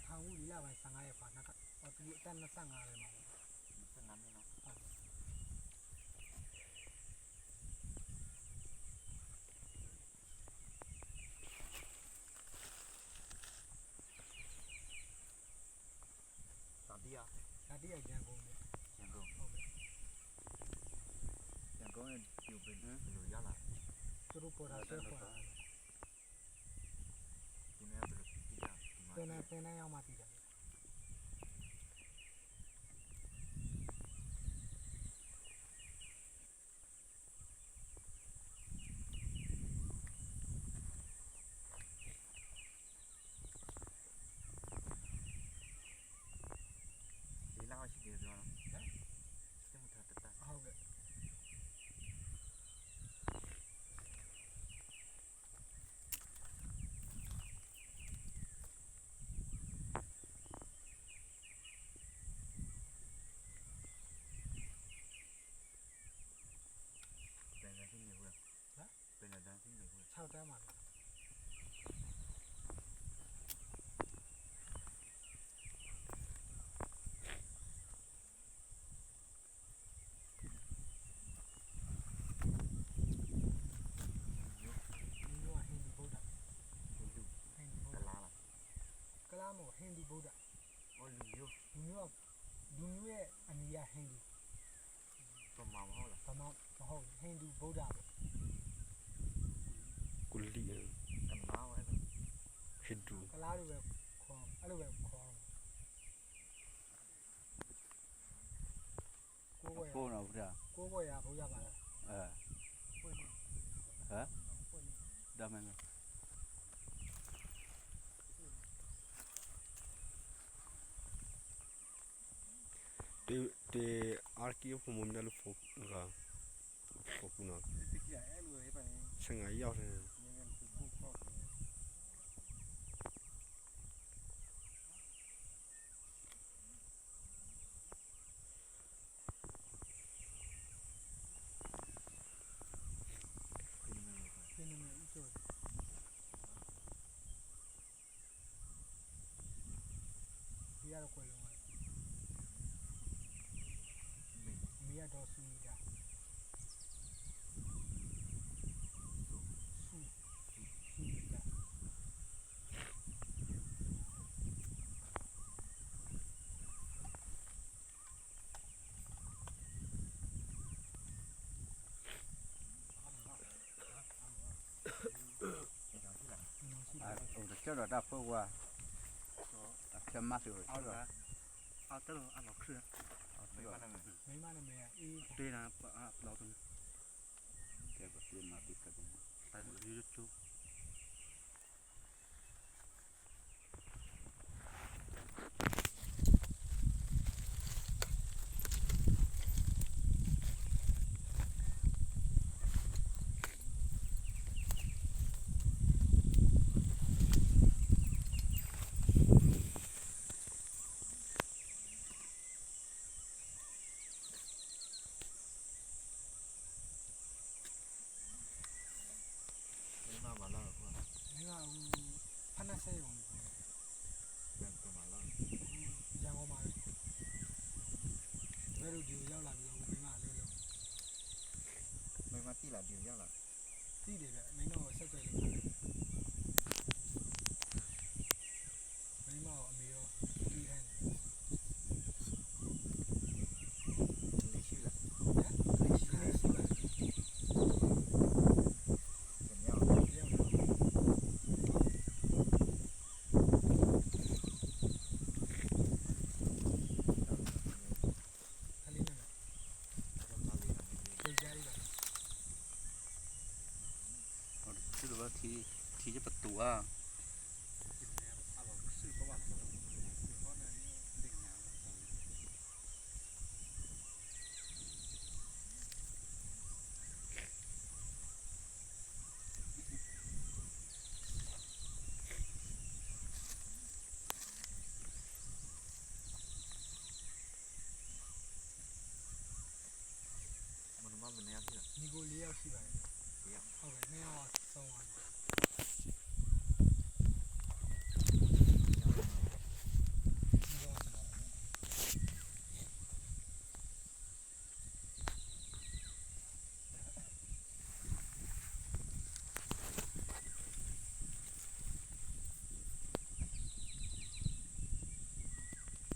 ထောင်ဦးလီလာပိုင်း15ရက်ပါနောက်ကသူအတက်25လဲမှာ25မိနစ်တန်တီးရရန်ကုန်ဟုတ်ကဲ့ရန်ကုန်ရဲ့ပြိုပင်းဘယ်လိုရလာသူတို့ပေါ်တာဆွဲခေါ်တာဒီနေ့ဘယ်လိုပြီးကြဒီမှာပင်နဲ့ရောက်မှတည်တယ်ဒီလောက်ရှိတယ်ပြောတော့ဟမ်စင်မထတတဟုတ်ကဲ့ပြန်လာပြီးနေဘူးလားပြန်လာပြီးနေဘူး6တန်းမှာကလာမောဟိန္ဒူဗုဒ္ဓအော်လူမျိုးရဲ့အနီးရဟိန္ဒူပမာမဟုတ်လားမဟုတ်ဟိန္ဒူဗုဒ္ဓပေါ့ကုလီကနာဝဲဟိန္ဒူကလာလိုပဲခေါ်အဲ့လိုပဲခေါ်ကိုယ်တော့ဗျာကိုယ်ရဘုရားပါလားဟမ်ဒါမှမဟုတ်de archive for mom dalu fok ga fokuna senga yaw neဒီရတော့ကိုယ်လုံးမီယာတော့စူနေတာစူနေတာကျတော့တာဖို့ကွာချက်မဆိုအော်လားအော်တော့အဲ့လိုခရမိမနာမည်အေးတေးတာတော့တယ်ကဲပါပြင်မှာပြီးကတော့အဲ့လိုရွတ်ချိုးဖနက်ဆေးရုံပြန်ပြန်လာလားရန်ကုန်မှာဘယ်လိုဒီရောက်လာပြီးတော့မိမလေးလို့မင်းမတိလာဒီရောက်လာတိတယ်ဗျမင်းတော့ဆက်သွယ်လို့မိမအမေရောတီးဟန်လေးရှိလားလေးရှိပါทีจะประตูอ่ะมันมาเป็นยังไงညီကို4ယောက်ရှိပါတယ်ဟုတ်ကဲ့2ယောက်ဆုံးသွားတယ်